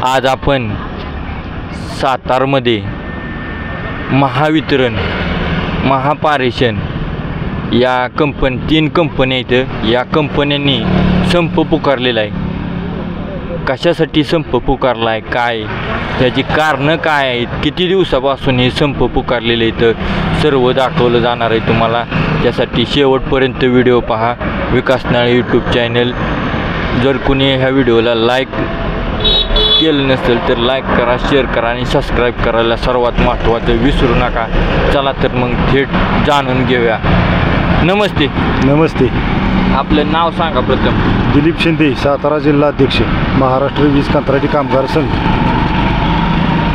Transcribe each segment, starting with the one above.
आज आपण सातारमध्ये महावितरण, महापारेषण या तीन कंपन्या इथं या कंपन्यांनी संप पुकारलेला आहे। कशासाठी संप पुकारला आहे, काय त्याची कारणं काय आहेत, किती दिवसापासून हे संप पुकारलेले इथं सर्व दाखवलं जाणार आहे तुम्हाला। त्यासाठी शेवटपर्यंत व्हिडिओ पहा। विकास नाळे यूट्यूब चॅनल जर कोणी ह्या व्हिडिओला लाईक केलं नसेल तर लाईक करा, शेअर करा आणि सबस्क्राईब करायला सर्वात महत्त्वाचं विसरू नका। चला तर मग थेट जाणून घेऊया। नमस्ते। नमस्ते। आपलं नाव सांगा प्रथम। दिलीप शिंदे, सातारा जिल्हा अध्यक्ष, महाराष्ट्र वीज कंत्राटी कामगार संघ।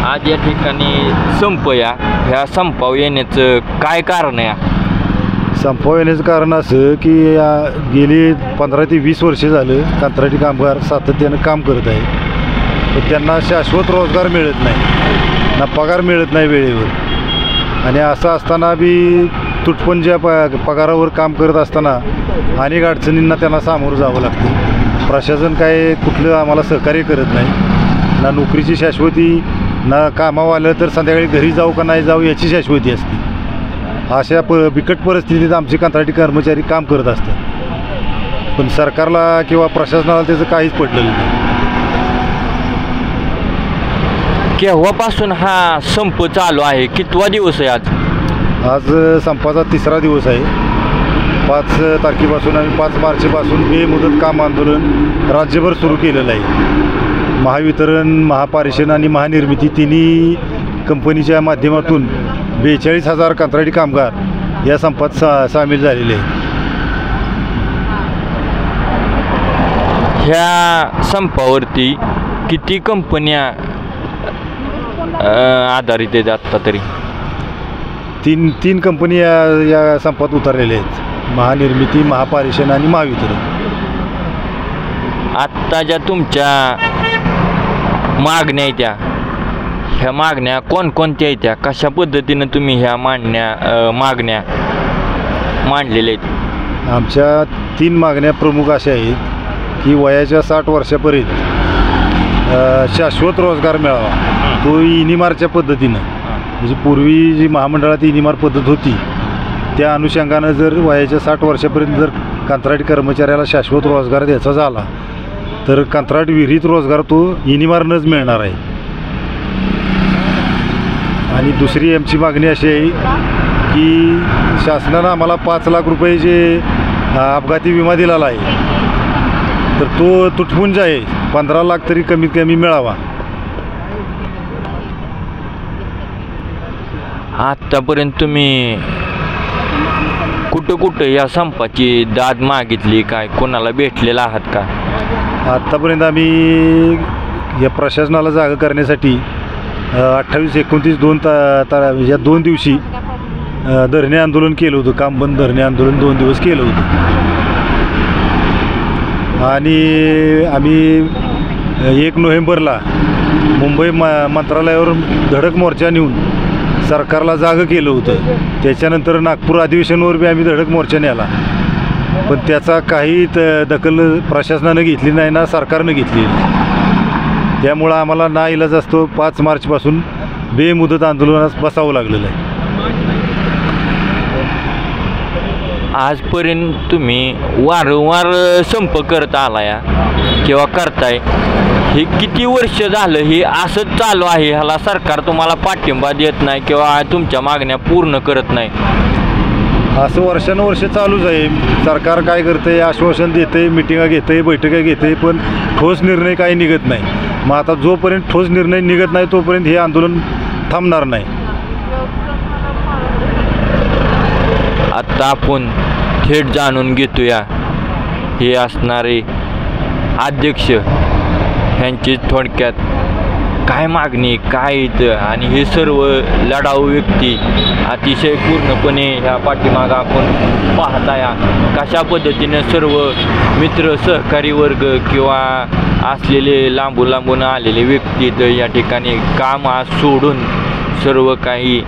आज या ठिकाणी संप ह्या संपावर येण्याचं काय कारण आहे? संपावर येण्याचं कारण असं की गेली 15 ते 20 वर्ष झालं कंत्राटी कामगार सातत्यानं काम करत आहे, पण त्यांना शाश्वत रोजगार मिळत नाही, ना पगार मिळत नाही वेळेवर। आणि असं असताना बी तुटपुंज्या पगारावर काम करत असताना अनेक अडचणींना त्यांना सामोरं जावं लागतं। प्रशासन काय कुठलं आम्हाला सहकार्य करत नाही, ना नोकरीची शाश्वती, ना कामावर आलं तर संध्याकाळी घरी जाऊ का नाही जाऊ याची शाश्वती असते। अशा बिकट परिस्थितीत आमचे कंत्राटी कर्मचारी काम करत असतात, पण सरकारला किंवा प्रशासनाला त्याचं काहीच पडलेलं नाही। केव्हापासून हा संप चालू आहे? कितवा दिवस आहे आज? आज संपाचा 3रा दिवस आहे। 5 तारखेपासून आणि 5 मार्चपासून बेमुदत काम आंदोलन राज्यभर सुरू केलेलं आहे। महावितरण, महापारेषण आणि महानिर्मिती तिन्ही कंपनीच्या माध्यमातून 42,000 कंत्राटी कामगार या संपात सामील झालेले आहेत। ह्या संपावरती किती कंपन्या आधारित आहेत आत्ता तरी? तीन कंपनी या संपात उतरलेल्या आहेत, महानिर्मिती, महापारेषण आणि महावितरण। आत्ता ज्या तुमच्या मागण्या आहेत ह्या मागण्या कोणकोणत्या आहेत? कशा पद्धतीनं तुम्ही ह्या मागण्या मांडलेल्या आहेत? आमच्या 3 मागण्या प्रमुख अशा आहेत की वयाच्या 60 वर्षापर्यंत शाश्वत रोजगार मिळावा, तो इनिमारच्या पद्धतीनं, म्हणजे पूर्वी जी महामंडळात इनिमार पद्धत होती त्या अनुषंगानं जर वयाच्या 60 वर्षापर्यंत जर कंत्राटी कर्मचाऱ्याला शाश्वत रोजगार द्यायचा झाला तर कंत्राट विरहित रोजगार तो इनिमारनंच मिळणार आहे। आणि दुसरी आमची मागणी अशी आहे की शासनानं आम्हाला 5 लाख रुपये जे अपघाती विमा दिलेला आहे तर तो तुटपुंज आहे, 15 लाख तरी कमीत कमी मिळावा। आत्तापर्यंत तुम्ही कुठं या संपाची दाद मागितली, काय कोणाला भेटलेला आहात का? आत्तापर्यंत आम्ही या प्रशासनाला जागा करण्यासाठी 28, 29 या 2 दिवशी धरणे आंदोलन केलं होतं। काम बंद धरणे आंदोलन 2 दिवस केलं होतं। आणि आम्ही 1 नोव्हेंबरला मुंबई मंत्रालयावर धडक मोर्चा नेऊन सरकारला जागं केलं होतं। त्याच्यानंतर नागपूर अधिवेशनावर बी आम्ही धडक मोर्चा नेला, पण त्याचा काही दखल प्रशासनानं घेतली नाही ना सरकारनं घेतली। त्यामुळं आम्हाला नाईलाज असतो 5 मार्चपासून बेमुदत आंदोलनास बसावं लागलेलं आहे। आजपर्यंत तुम्ही वारंवार संप करत आलाय किंवा करताय, हे किती वर्ष झालं हे असंच चालू आहे? ह्याला सरकार तुम्हाला पाठिंबा देत नाही किंवा तुमच्या मागण्या पूर्ण करत नाही? असं वर्षानुवर्ष चालूच आहे। सरकार काय करते, आश्वासन देते, मिटिंगा घेते, बैठका घेते, पण ठोस निर्णय काही निघत नाही। मग आता जोपर्यंत ठोस निर्णय निघत नाही तोपर्यंत हे आंदोलन थांबणार नाही। आता आपण थेट जाणून घेतोया हे असणारे अध्यक्ष ह्यांची थोडक्यात काय मागणी, काय इथं, आणि हे सर्व लढाऊ व्यक्ती अतिशय पूर्णपणे ह्या पाठीमागं आपण पाहताय कशा पद्धतीनं सर्व मित्र, सहकारी वर्ग किंवा असलेले लांबून आलेले व्यक्ती तर या ठिकाणी काम आज सोडून सर्व काही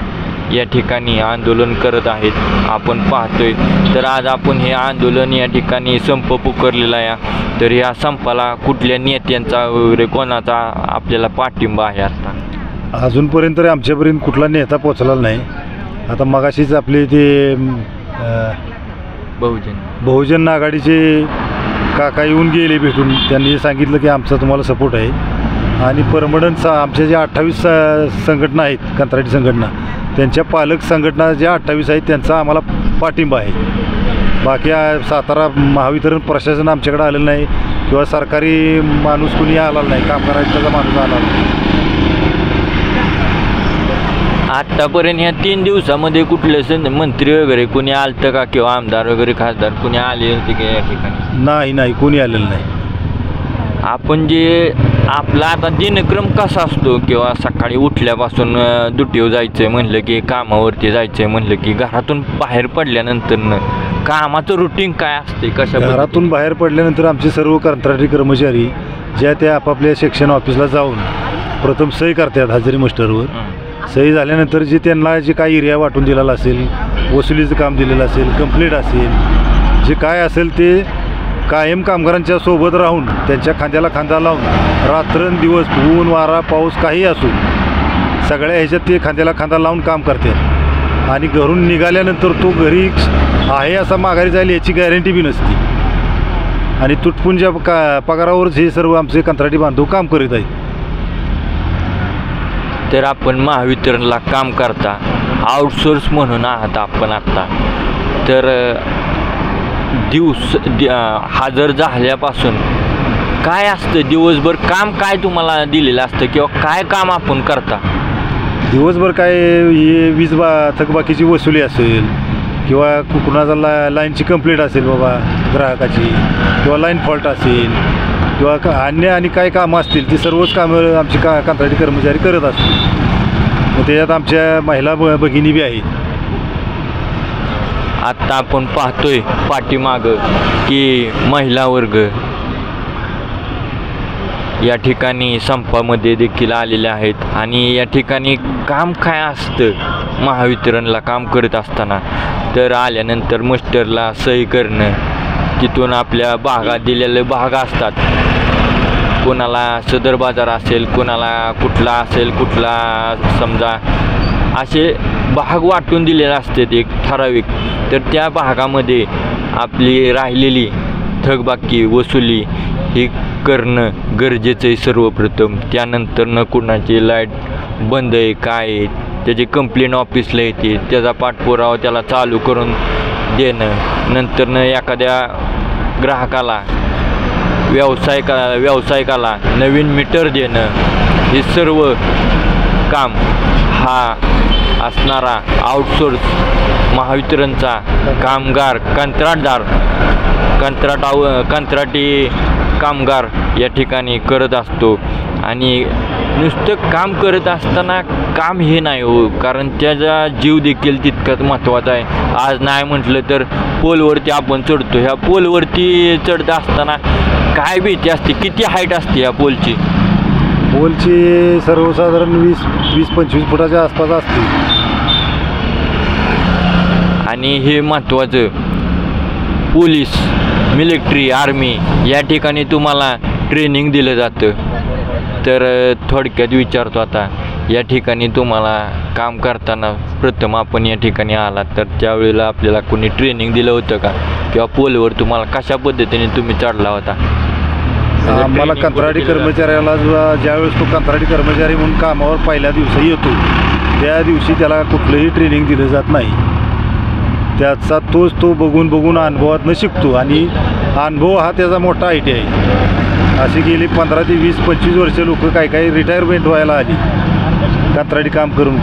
या ठिकाणी आंदोलन करत आहेत आपण पाहतोय. तर आज आपण हे आंदोलन या ठिकाणी संप पुकारलेला आहे. तर या संपाला कुठल्या नेत्यांचा वगैरे कोणाचा आपल्याला पाठिंबा आहे? आता अजूनपर्यंत तरी आमच्यापर्यंत कुठला नेता पोचलेला नाही. आता मगाशीच आपले ते बहुजन आघाडीचे काका येऊन गेले भेटून. त्यांनी सांगितलं की आमचा तुम्हाला सपोर्ट आहे. आणि परमनंट आमच्या ज्या 28 संघटना आहेत, कंत्राटी संघटना, त्यांच्या पालक संघटना ज्या 28 आहेत त्यांचा आम्हाला पाठिंबा आहे. बाकी सातारा महावितरण प्रशासन आमच्याकडे आलेलं नाही किंवा सरकारी माणूस कुणी आलेला नाही, कामगारांचा माणूस आला नाही. आत्तापर्यंत ह्या 3 दिवसामध्ये कुठले मंत्री वगैरे कोणी आलतं का किंवा आमदार वगैरे खासदार कोणी आले होते की या ठिकाणी? नाही, कोणी आलेलं नाही. आपण जे आपला आता दिनक्रम कसा असतो किंवा सकाळी उठल्यापासून ड्युटीवर जायचं आहे म्हणलं की कामावरती जायचं आहे म्हणलं की घरातून बाहेर पडल्यानंतर कामाचं रुटीन काय असते? घरातून बाहेर पडल्यानंतर आमचे सर्व कंत्राटी कर्मचारी ज्या त्या आपापल्या सेक्शन ऑफिसला जाऊन प्रथम सही करतात हजेरी मास्टरवर. सही झाल्यानंतर जे त्यांना जे काही एरिया वाटून दिलेला असेल, वसुलीचं काम दिलेलं असेल, कंप्लीट असेल, जे काय असेल ते कायम कामगारांच्या सोबत राहून त्यांच्या खांद्याला खांदा लावून रात्रंदिवस ऊन वारा पाऊस काही असो सगळ्या ह्याच्यात ते खांद्याला खांदा लावून काम करतात. आणि घरून निघाल्यानंतर तो घरी आहे असा माघारी जाईल याची गॅरंटी बी नसते. आणि तुटपुंज्या पगारावरच हे सर्व आमचे कंत्राटी बांधव काम करीत आहेत. तर आपण महावितरणला काम करता आउटसोर्स म्हणून आहात आपण आत्ता. तर हजर झाल्यापासून काय असतं दिवसभर काम, काय तुम्हाला दिलेलं असतं किंवा काय काम आपण करता? दिवसभर काय हे वीज थकबाकीची वसुली असेल किंवा कुणाचा लाईनची कंप्लीट असेल बाबा ग्राहकाची, किंवा लाईन फॉल्ट असेल किंवा अन्य आणि काय कामं असतील ती सर्वच कामं आमची कंत्राटी कर्मचारी करत असतात. मग त्याच्यात आमच्या महिला भगिनी बी आहेत. आत्ता आपण पाहतोय पाठीमागं की महिला वर्ग या ठिकाणी संपामध्ये देखील आलेले आहेत. आणि या ठिकाणी काम काय असतं महावितरणला काम करत असताना? तर आल्यानंतर मास्टरला सही करणं, तिथून आपल्या भागात दिलेले भाग असतात, कोणाला सदर बाजार असेल, कोणाला कुठला असेल, कुठला समजा असे भाग वाटून दिलेले असतात एक ठराविक. तर त्या भागामध्ये आपली राहिलेली थकबाकी वसुली ही करणं गरजेचं आहे सर्वप्रथम. त्यानंतर कुणाची लाईट बंद आहे काय आहे त्याची कंप्लेंट ऑफिसला येते, त्याचा पाठपुरावा त्याला चालू करून देणं. नंतर एखाद्या ग्राहकाला व्यावसायिकाला नवीन मीटर देणं, हे सर्व काम हा असणारा आउटसोर्स महावितरणचा कामगार कंत्राटी कामगार या ठिकाणी करत असतो. आणि नुसतं काम करत असताना काम हे नाही हो, कारण त्याचा जीव देखील तितकाच महत्त्वाचा आहे. आज नाही म्हटलं तर पोलवरती आपण चढतो, ह्या पोलवरती चढत असताना काय भीती असते? किती हाईट असते या पोलची? सर्वसाधारण 20-25 फुटाच्या आसपास असते. आणि हे महत्त्वाचं, पोलीस, मिलिटरी, आर्मी या ठिकाणी तुम्हाला ट्रेनिंग दिलं जातं. तर थोडक्यात विचारतो आता, या ठिकाणी तुम्हाला काम करताना प्रथम आपण या ठिकाणी आलात तर त्यावेळेला आपल्याला कोणी ट्रेनिंग दिलं होतं का? किंवा पोलवर तुम्हाला कशा पद्धतीने तुम्ही चढला होता? आम्हाला कंत्राटी कर्मचाऱ्याला ज्यावेळेस तो कंत्राटी कर्मचारी म्हणून कामावर पहिल्या दिवशी येतो त्या दिवशी त्याला कुठलंही ट्रेनिंग दिलं जात नाही. त्याचा तो बघून अनुभवातनं शिकतो. आणि अनुभव हा त्याचा मोठा आयटी आहे. अशी गेली 15 ते 20-25 वर्ष लोक काही रिटायरमेंट व्हायला आली कंत्राटी काम करून.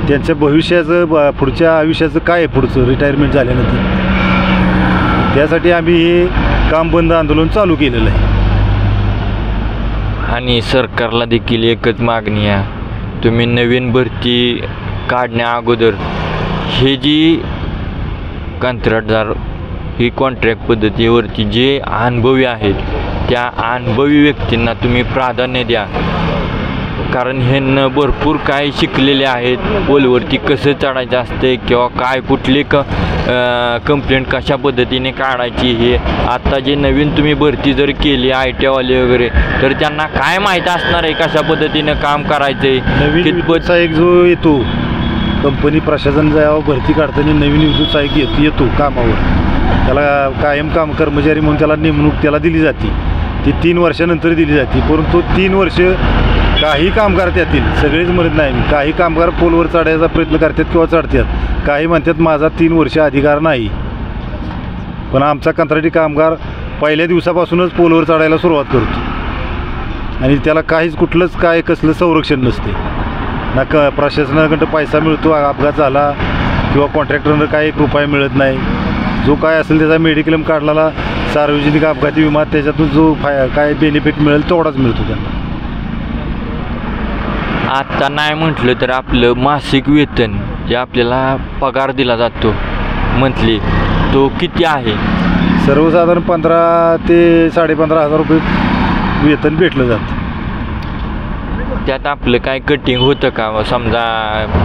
त्यांच्या भविष्याचं पुढच्या आयुष्याचं काय आहे पुढचं रिटायरमेंट झाल्यानंतर, त्यासाठी आम्ही हे काम बंद आंदोलन चालू केलेलं आहे. आणि सरकारला देखील एकच मागणी आहे, तुम्ही नवीन भरती काढण्या अगोदर हे जी कंत्राटदार ही कॉन्ट्रॅक्ट पद्धतीवरती जे अनुभवी आहेत त्या अनुभवी व्यक्तींना तुम्ही प्राधान्य द्या. कारण ह्यांना भरपूर काय शिकलेले आहेत, पोलवरती कसं चढायचं असते किंवा काय कुठली कंप्लेंट कशा पद्धतीने काढायची, हे आत्ता जे नवीन तुम्ही भरती जर केली ITI वाले वगैरे, तर त्यांना काय माहीत असणार आहे कशा पद्धतीनं काम करायचं आहे. नवीन विद्युत सहाय्यक जो येतो, कंपनी प्रशासन जेव्हा भरती काढताना नवीन विद्युत सहाय्यक येतो कामावर, त्याला कायम काम कर्मचारी म्हणून त्याला नेमणूक त्याला दिली जाते. ती 3 वर्षानंतर दिली जाते. परंतु 3 वर्ष काही कामगार त्यातील, सगळेच म्हणत नाही मी, काही कामगार पोलवर चढायचा प्रयत्न करतात किंवा चढतात, काही म्हणतात माझा 3 वर्ष अधिकार नाही. पण आमचा कंत्राटी कामगार पहिल्या दिवसापासूनच पोलवर चढायला सुरुवात करतो आणि त्याला काहीच कुठलंच काय कसलं संरक्षण नसते ना. प्रशासनाकडं पैसा मिळतो, अपघात झाला किंवा कॉन्ट्रॅक्टरनं काय 1 रुपया मिळत नाही. जो काय असेल त्याचा मेडिक्लेम काढलेला सार्वजनिक अपघाती विमा, त्याच्यातून जो काय बेनिफिट मिळेल तेवढाच मिळतो त्यांना. आत्ता नाही म्हटलं तर आपलं मासिक वेतन जे आपल्याला पगार दिला जातो मंथली, तो किती आहे? सर्वसाधारण 15 ते 15,500 रुपये वेतन भेटलं जातं. त्यात आपलं काय कटिंग होतं का? समजा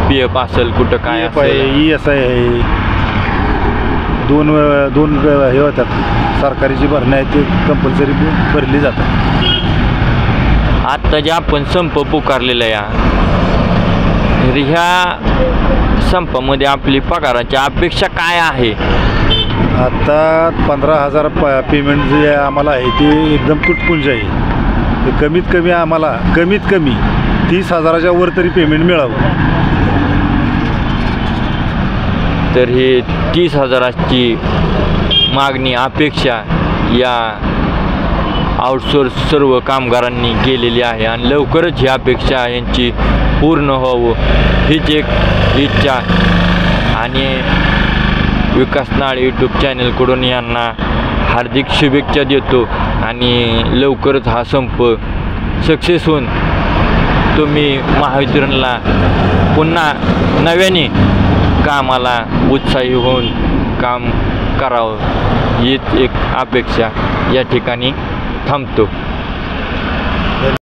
PF असेल, कुठं काय ESI आहे, दोन हे होतात सरकारी जी भरणे आहेत ते कंपल्सरी भरली जातात. आत्ता जे आपण संप पुकारलेला आहे, ह्या संपामध्ये आपली पगाराची अपेक्षा काय आहे? आता 15,000 पेमेंट जे आम्हाला आहे ते एकदम तुटपुंज आहे. ते कमीत कमी आम्हाला 30,000च्या वर तरी पेमेंट मिळावं. तर हे 30,000ची मागणी अपेक्षा या आउटसोर्स सर्व कामगारांनी केलेली आहे आणि लवकरच ही अपेक्षा यांची पूर्ण व्हावं हीच एक इच्छा. आणि विकास नाळे यूट्यूब चॅनलकडून यांना हार्दिक शुभेच्छा देतो आणि लवकरच हा संप सक्सेस होऊन तुम्ही महावितरणला पुन्हा नव्याने कामाला उत्साही होऊन काम करावं हीच एक अपेक्षा या ठिकाणी थांबतो.